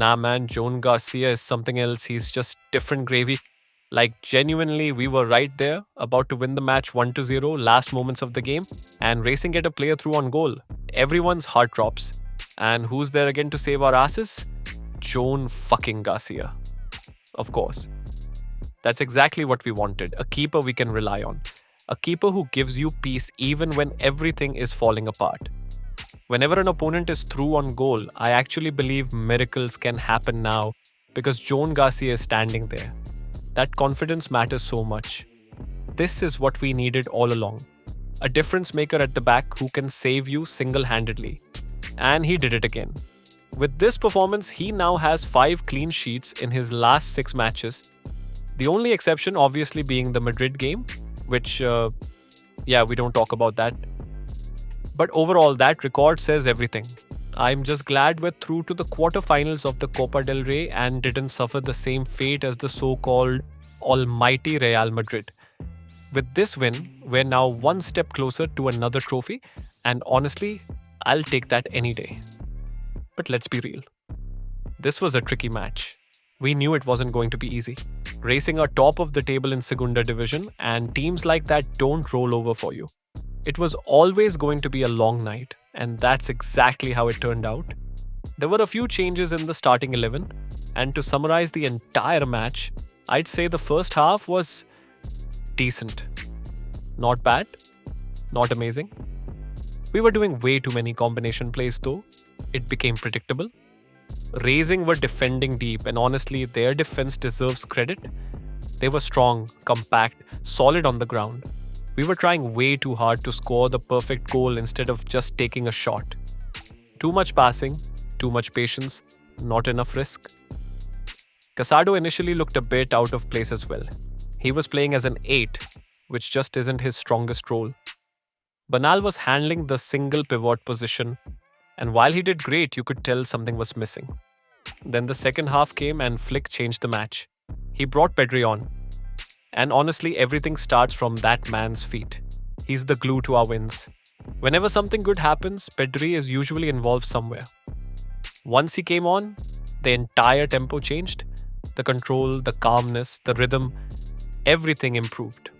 Nah, man, Joan Garcia is something else. He's just different gravy. Like, genuinely, we were right there, about to win the match 1-0, last moments of the game, and racing get a player through on goal. Everyone's heart drops. And who's there again to save our asses? Joan fucking Garcia. Of course. That's exactly what we wanted, a keeper we can rely on. A keeper who gives you peace even when everything is falling apart. Whenever an opponent is through on goal, I actually believe miracles can happen now because Joan Garcia is standing there. That confidence matters so much. This is what we needed all along. A difference maker at the back who can save you single handedly. And he did it again. With this performance, he now has 5 clean sheets in his last 6 matches. The only exception, obviously, being the Madrid game, which, we don't talk about that. But overall, that record says everything. I'm just glad we're through to the quarterfinals of the Copa del Rey and didn't suffer the same fate as the so-called almighty Real Madrid. With this win, we're now one step closer to another trophy, and honestly, I'll take that any day. But let's be real. This was a tricky match. We knew it wasn't going to be easy. Racing are top of the table in Segunda Division, and teams like that don't roll over for you. It was always going to be a long night, and that's exactly how it turned out. There were a few changes in the starting 11, and to summarize the entire match, I'd say the first half was decent. Not bad, not amazing. We were doing way too many combination plays though. It became predictable. Racing were defending deep, and honestly, their defense deserves credit. They were strong, compact, solid on the ground. We were trying way too hard to score the perfect goal instead of just taking a shot. Too much passing, too much patience, not enough risk. Casado initially looked a bit out of place as well. He was playing as an 8, which just isn't his strongest role. Bernal was handling the single pivot position, and while he did great, you could tell something was missing. Then the second half came and Flick changed the match. He brought Pedri on. And honestly, everything starts from that man's feet. He's the glue to our wins. Whenever something good happens, Pedri is usually involved somewhere. Once he came on, the entire tempo changed. The control, the calmness, the rhythm, everything improved.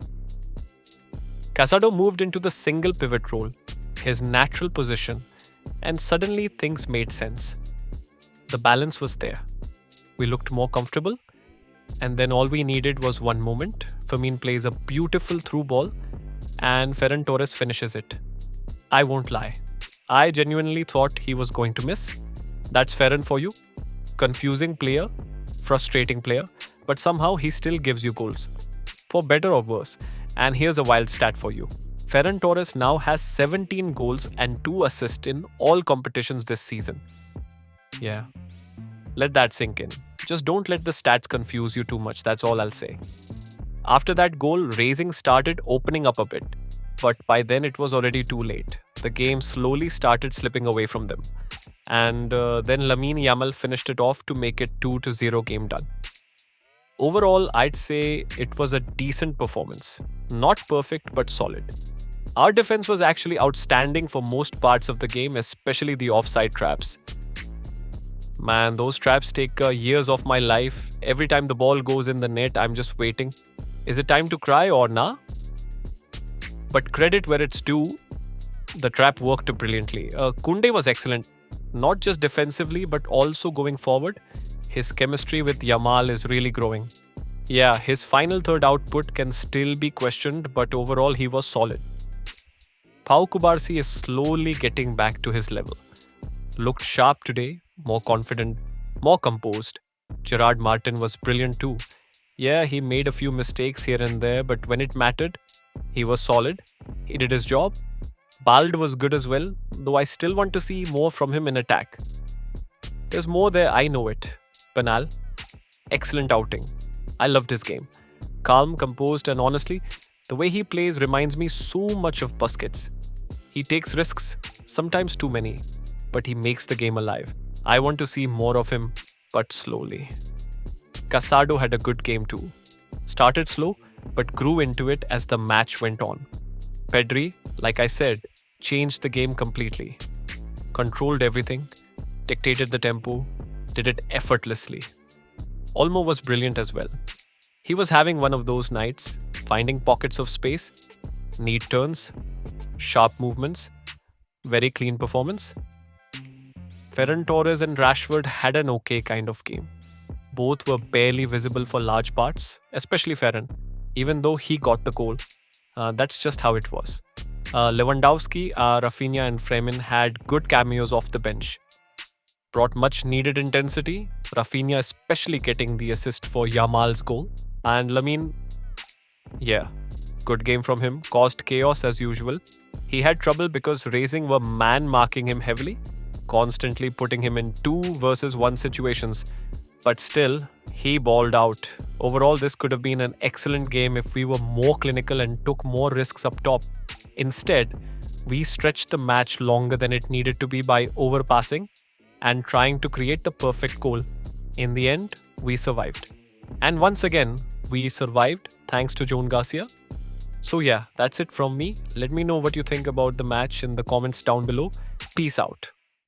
Casado moved into the single pivot role, his natural position, and suddenly things made sense. The balance was there. We looked more comfortable, and then all we needed was one moment. Fermin plays a beautiful through ball, and Ferran Torres finishes it. I won't lie. I genuinely thought he was going to miss. That's Ferran for you. Confusing player, frustrating player, but somehow he still gives you goals. For better or worse. And here's a wild stat for you. Ferran Torres now has 17 goals and 2 assists in all competitions this season. Yeah. Let that sink in. Just don't let the stats confuse you too much, that's all I'll say. After that goal, Racing started opening up a bit. But by then it was already too late. The game slowly started slipping away from them. And then Lamine Yamal finished it off to make it 2-0 game done. Overall, I'd say it was a decent performance. Not perfect, but solid. Our defense was actually outstanding for most parts of the game, especially the offside traps. Man, those traps take years of my life. Every time the ball goes in the net, I'm just waiting. Is it time to cry or nah? But credit where it's due, the trap worked brilliantly. Kunde was excellent, not just defensively, but also going forward. His chemistry with Yamal is really growing. Yeah, his final third output can still be questioned, but overall he was solid. Pau Cubarsí is slowly getting back to his level. Looked sharp today, more confident, more composed. Gerard Martin was brilliant too. Yeah, he made a few mistakes here and there, but when it mattered, he was solid. He did his job. Bald was good as well, though I still want to see more from him in attack. There's more there, I know it. Bernal, excellent outing. I loved his game. Calm, composed, and honestly, the way he plays reminds me so much of Busquets. He takes risks, sometimes too many, but he makes the game alive. I want to see more of him, but slowly. Casado had a good game too. Started slow, but grew into it as the match went on. Pedri, like I said, changed the game completely. Controlled everything, dictated the tempo, did it effortlessly. Olmo was brilliant as well. He was having one of those nights, finding pockets of space, neat turns, sharp movements, very clean performance. Ferran Torres and Rashford had an okay kind of game. Both were barely visible for large parts, especially Ferran, even though he got the goal. That's just how it was. Lewandowski, Rafinha, and Freeman had good cameos off the bench. Brought much needed intensity. Rafinha, especially getting the assist for Yamal's goal. And Lamine, yeah, good game from him. Caused chaos as usual. He had trouble because Racing were man marking him heavily, constantly putting him in 2 versus 1 situations. But still, he balled out. Overall, this could have been an excellent game if we were more clinical and took more risks up top. Instead, we stretched the match longer than it needed to be by overpassing and trying to create the perfect goal. In the end, we survived. And once again, we survived thanks to Joan Garcia. So, yeah, that's it from me. Let me know what you think about the match in the comments down below. Peace out.